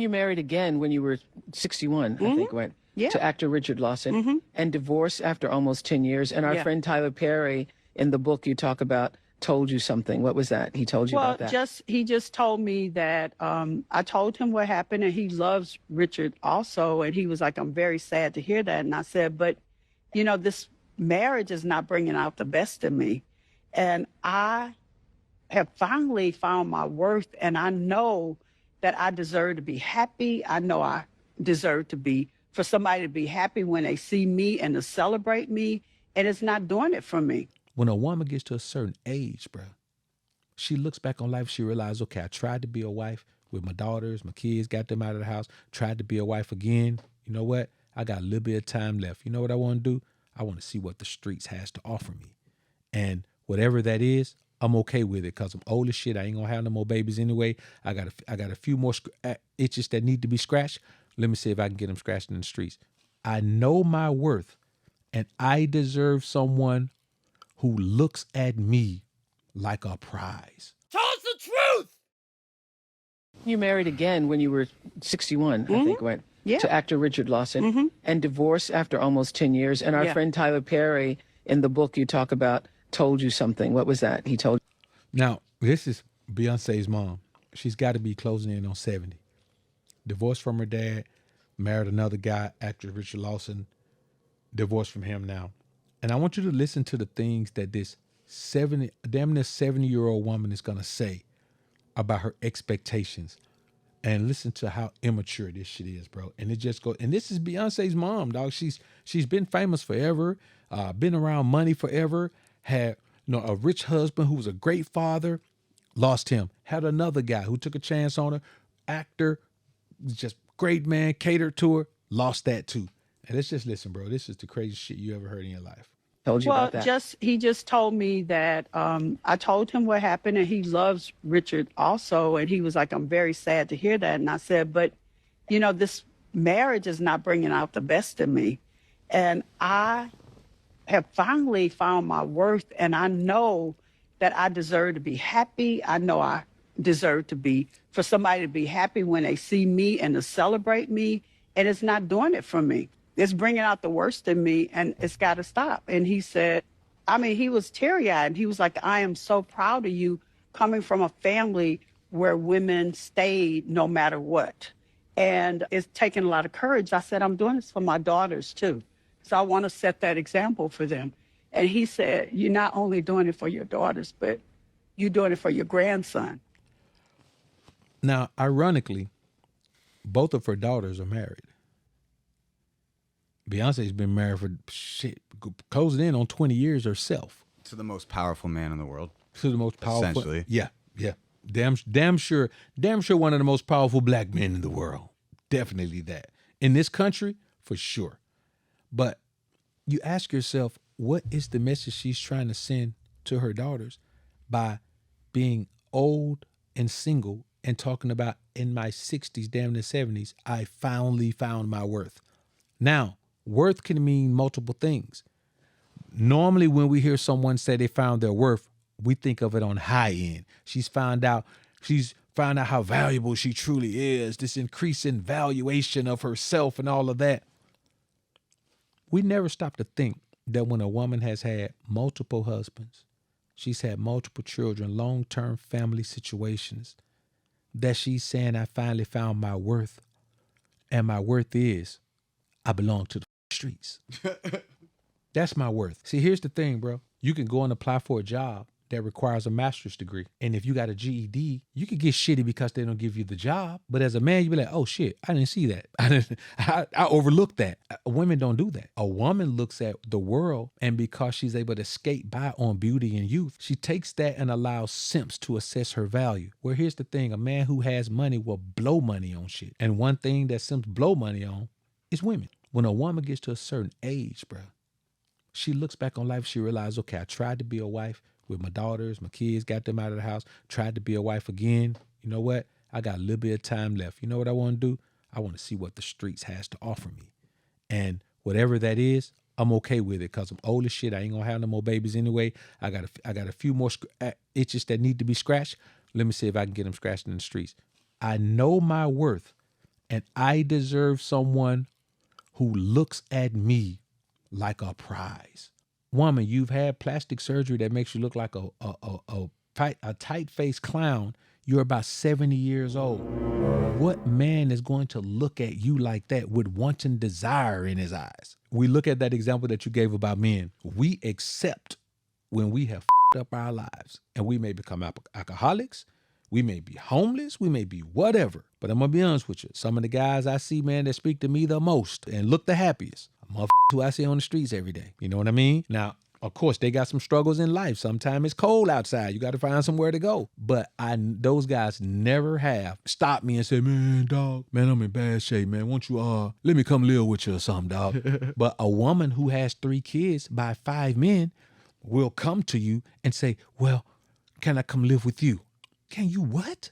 You married again when you were 61, I think, right? Yeah. To actor Richard Lawson, and divorced after almost 10 years. And our Yeah. friend Tyler Perry, in the book you talk about, told you something. What was that? He told you Well, about that? he just told me that I told him what happened, and he loves Richard also. And he was like, "I'm very sad to hear that." And I said, "But this marriage is not bringing out the best in me, and I have finally found my worth, and I know that I deserve to be happy. I know I deserve to be for somebody to be happy when they see me and to celebrate me, and it's not doing it for me." When a woman gets to a certain age, bro, she looks back on life, she realizes, okay, I tried to be a wife with my daughters, my kids, got them out of the house, tried to be a wife again. You know what? I got a little bit of time left. You know what I want to do? I want to see what the streets has to offer me. And whatever that is, I'm okay with it because I'm old as shit. I ain't gonna have no more babies anyway. I got a few more itches that need to be scratched. Let me see if I can get them scratched in the streets. I know my worth, and I deserve someone who looks at me like a prize. Tell us the truth! You married again when you were 61, I think, right? Yeah. To actor Richard Lawson, and divorced after almost 10 years. And our Yeah. friend Tyler Perry, in the book you talk about, told you something. What was that? He told Now, this is Beyonce's mom. She's got to be closing in on 70. Divorced from her dad, married another guy, actor Richard Lawson, divorced from him now. And I want you to listen to the things that this damn near 70-year-old woman is going to say about her expectations. And listen to how immature this shit is, bro. And it just goes, and this is Beyonce's mom, dog. She's been famous forever, been around money forever, had a rich husband who was a great father, lost him. Had another guy who took a chance on her, actor, just great man, catered to her, lost that too. And let's just listen, bro. This is the craziest shit you ever heard in your life. you Well, about that. he just told me that I told him what happened, and he loves Richard also. And he was like, "I'm very sad to hear that." And I said, "But this marriage is not bringing out the best in me, and I have finally found my worth, and I know that I deserve to be happy. I know I deserve to be for somebody to be happy when they see me and to celebrate me, and it's not doing it for me. It's bringing out the worst in me, and it's got to stop." And he said, he was teary-eyed. He was like, "I am so proud of you coming from a family where women stayed no matter what. And it's taken a lot of courage." I said, "I'm doing this for my daughters too. So I want to set that example for them." And he said, "You're not only doing it for your daughters, but you're doing it for your grandson." Now, ironically, both of her daughters are married. Beyonce's been married for closing in on 20 years herself. To the most powerful man in the world. To the most powerful. Essentially. Yeah. Damn sure one of the most powerful black men in the world. Definitely that. In this country, for sure. But you ask yourself, what is the message she's trying to send to her daughters by being old and single and talking about, in my 60s, damn near 70s, I finally found my worth. Now, worth can mean multiple things. Normally, when we hear someone say they found their worth, we think of it on high end. She's found out how valuable she truly is, this increasing valuation of herself and all of that. We never stop to think that when a woman has had multiple husbands, she's had multiple children, long-term family situations, that she's saying, I finally found my worth. And my worth is, I belong to the streets. That's my worth. See, here's the thing, bro. You can go and apply for a job that requires a master's degree. And if you got a GED, you could get shitty because they don't give you the job. But as a man, you be like, oh shit, I didn't see that. I overlooked that. Women don't do that. A woman looks at the world, and because she's able to skate by on beauty and youth, she takes that and allows simps to assess her value. Where here's the thing, a man who has money will blow money on shit. And one thing that simps blow money on is women. When a woman gets to a certain age, bro, she looks back on life, she realizes, okay, I tried to be a wife with my daughters, my kids, got them out of the house, tried to be a wife again. You know what? I got a little bit of time left. You know what I want to do? I want to see what the streets has to offer me. And whatever that is, I'm okay with it because I'm old as shit. I ain't going to have no more babies anyway. I got a few more itches that need to be scratched. Let me see if I can get them scratched in the streets. I know my worth, And I deserve someone who looks at me like a prize. Woman, you've had plastic surgery that makes you look like a tight-faced clown. You're about 70 years old. What man is going to look at you like that with wanton desire in his eyes? We look at that example that you gave about men. We accept when we have up our lives, and we may become alcoholics, we may be homeless, we may be whatever. But I'm gonna be honest with you. Some of the guys I see, man, that speak to me the most and look the happiest, who I see on the streets every day. You know what I mean? Now, of course, they got some struggles in life. Sometimes it's cold outside. You got to find somewhere to go. But those guys never have stopped me and said, man, dog, man, I'm in bad shape, man. Won't you, let me come live with you or something, dog. But a woman who has 3 kids by 5 men will come to you and say, well, can I come live with you? Can you what?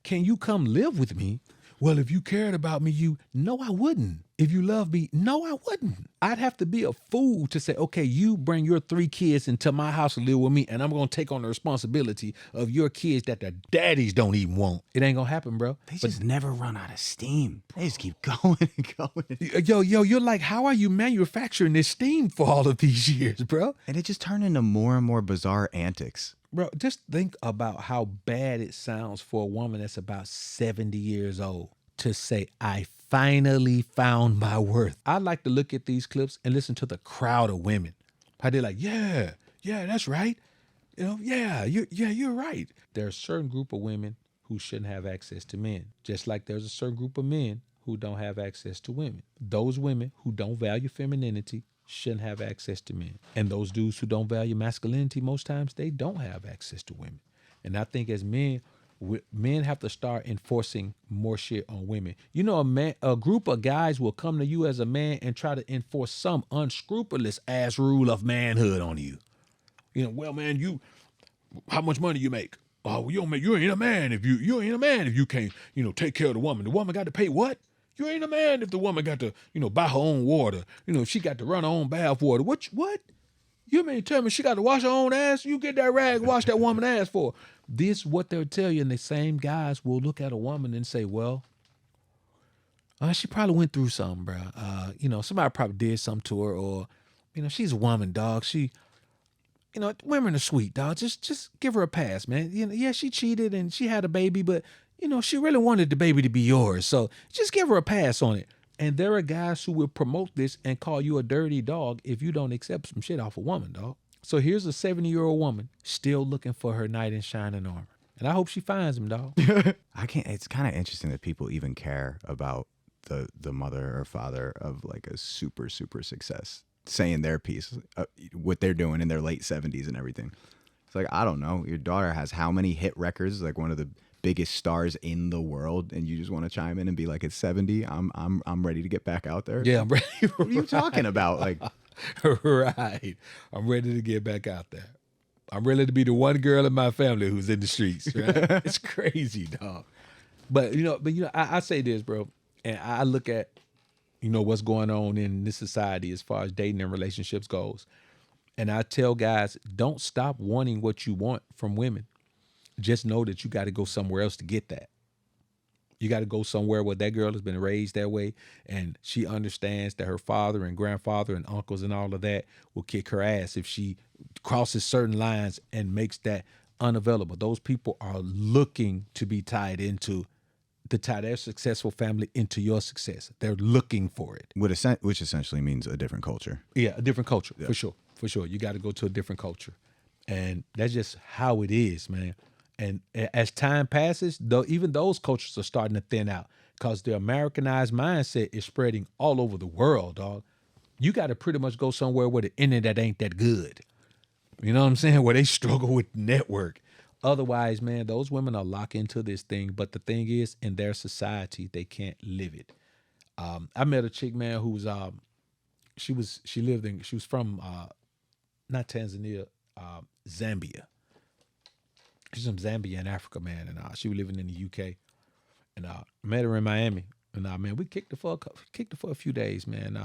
Can you come live with me? Well, if you cared about me, no, I wouldn't. If you love me, no, I wouldn't. I'd have to be a fool to say, okay, you bring your 3 kids into my house to live with me, and I'm going to take on the responsibility of your kids that their daddies don't even want. It ain't going to happen, bro. They just never run out of steam. They just keep going and going. Yo, you're like, how are you manufacturing this steam for all of these years, bro? And it just turned into more and more bizarre antics. Bro, just think about how bad it sounds for a woman that's about 70 years old to say, I finally found my worth. I like to look at these clips and listen to the crowd of women. How they're like, yeah, that's right. You know, you're right. There's a certain group of women who shouldn't have access to men, just like there's a certain group of men who don't have access to women. Those women who don't value femininity shouldn't have access to men. And those dudes who don't value masculinity, most times they don't have access to women. And I think as men have to start enforcing more shit on women. You know, a group of guys will come to you as a man and try to enforce some unscrupulous ass rule of manhood on you. You know, well, man, how much money you make? Oh, you ain't a man if you ain't a man if you can't, take care of the woman. The woman got to pay what? You ain't a man if the woman got to, buy her own water. She got to run her own bath water. What? You mean tell me she got to wash her own ass? You get that rag, wash that woman ass for. This what they'll tell you, and the same guys will look at a woman and say, well, she probably went through something, bro. Somebody probably did something to her, or, she's a woman, dog. She, women are sweet, dog. Just give her a pass, man. Yeah, she cheated and she had a baby, but, she really wanted the baby to be yours. So just give her a pass on it. And there are guys who will promote this and call you a dirty dog if you don't accept some shit off a woman, dog. So here's a 70-year-old woman still looking for her knight in shining armor. And I hope she finds him, dog. It's kind of interesting that people even care about the mother or father of like a super, super success saying their piece, what they're doing in their late 70s and everything. It's like, I don't know. Your daughter has how many hit records, like one of the biggest stars in the world, and you just want to chime in and be like, it's 70. I'm ready to get back out there. Yeah, I'm ready. What are you talking about? Like, right. I'm ready to get back out there. I'm ready to be the one girl in my family who's in the streets. Right? It's crazy, dog. But I say this, bro, and I look at, what's going on in this society as far as dating and relationships goes. And I tell guys, don't stop wanting what you want from women. Just know that you got to go somewhere else to get that. You got to go somewhere where that girl has been raised that way, and she understands that her father and grandfather and uncles and all of that will kick her ass if she crosses certain lines and makes that unavailable. Those people are looking to be tied tie their successful family into your success. They're looking for it. Which essentially means a different culture. Yeah, a different culture, yeah. For sure. You got to go to a different culture. And that's just how it is, man. And as time passes, even those cultures are starting to thin out because the Americanized mindset is spreading all over the world, dog. You got to pretty much go somewhere where the internet ain't that good. You know what I'm saying? Where they struggle with network. Otherwise, man, those women are locked into this thing. But the thing is, in their society, they can't live it. I met a chick, man, who's she was from not Tanzania, Zambia. She's from Zambia in Africa, man, and she was living in the UK. And met her in Miami, and man, we kicked her for a few days, man.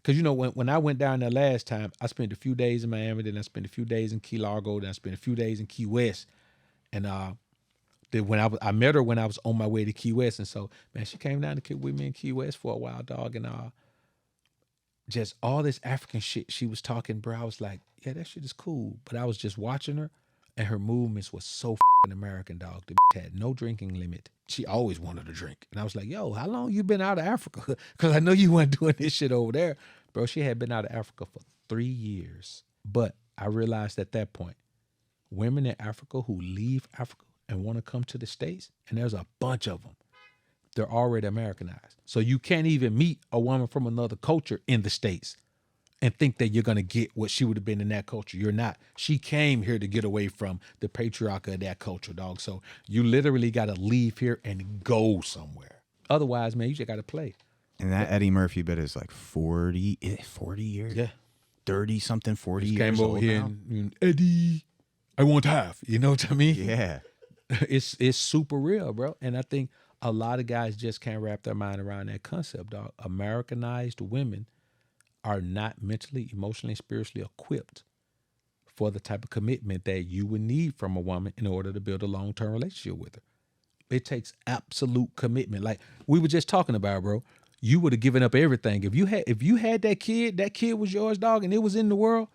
Because when I went down there last time, I spent a few days in Miami, then I spent a few days in Key Largo, then I spent a few days in Key West, and that I met her when I was on my way to Key West, and so man, she came down to Key with me in Key West for a while, dog, and just all this African shit she was talking, bro. I was like, yeah, that shit is cool, but I was just watching her, and her movements was so American, dog. The had no drinking limit. She always wanted to drink, and I was like, yo, how long you been out of Africa? Because I know you weren't doing this shit over there, bro. She had been out of Africa for 3 years, but I realized at that point, women in Africa who leave Africa and want to come to the States, and there's a bunch of them, they're already Americanized. So you can't even meet a woman from another culture in the States and think that you're going to get what she would have been in that culture. You're not. She came here to get away from the patriarchy of that culture, dog. So you literally got to leave here and go somewhere. Otherwise, man, you just got to play. And that Eddie Murphy bit is like 40 years? Yeah. 30-something, 40 Just years came over old here now? and Eddie, I want half. You know what I mean? Yeah. It's super real, bro. And I think a lot of guys just can't wrap their mind around that concept, dog. Americanized women are not mentally, emotionally, spiritually equipped for the type of commitment that you would need from a woman in order to build a long-term relationship with her. It takes absolute commitment. Like we were just talking about, bro. You would have given up everything. If you had that kid was yours, dog, and it was in the world,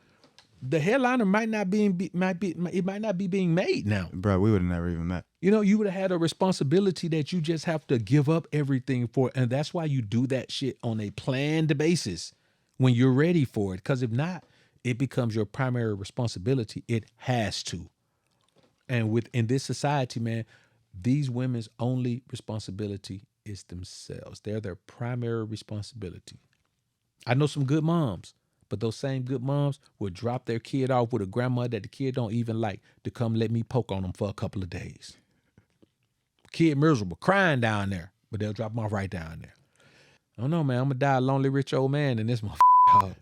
the headliner might not be being made now. Bro, we would have never even met. You know, you would have had a responsibility that you just have to give up everything for. And that's why you do that shit on a planned basis when you're ready for it. Because if not, it becomes your primary responsibility. It has to. And in this society, man, these women's only responsibility is themselves. They're their primary responsibility. I know some good moms, but those same good moms would drop their kid off with a grandma that the kid don't even like to come let me poke on them for a couple of days. Kid miserable, crying down there, but they'll drop them off right down there. I don't know, man. I'm going to die a lonely rich old man in this motherfucker.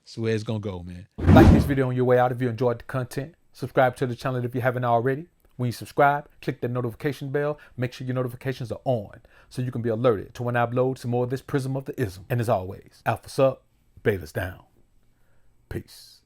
That's where it's going to go, man. Like this video on your way out if you enjoyed the content. Subscribe to the channel if you haven't already. When you subscribe, click the notification bell. Make sure your notifications are on so you can be alerted to when I upload some more of this Prism of the Ism. And as always, Alpha's up, Beta's down. Peace.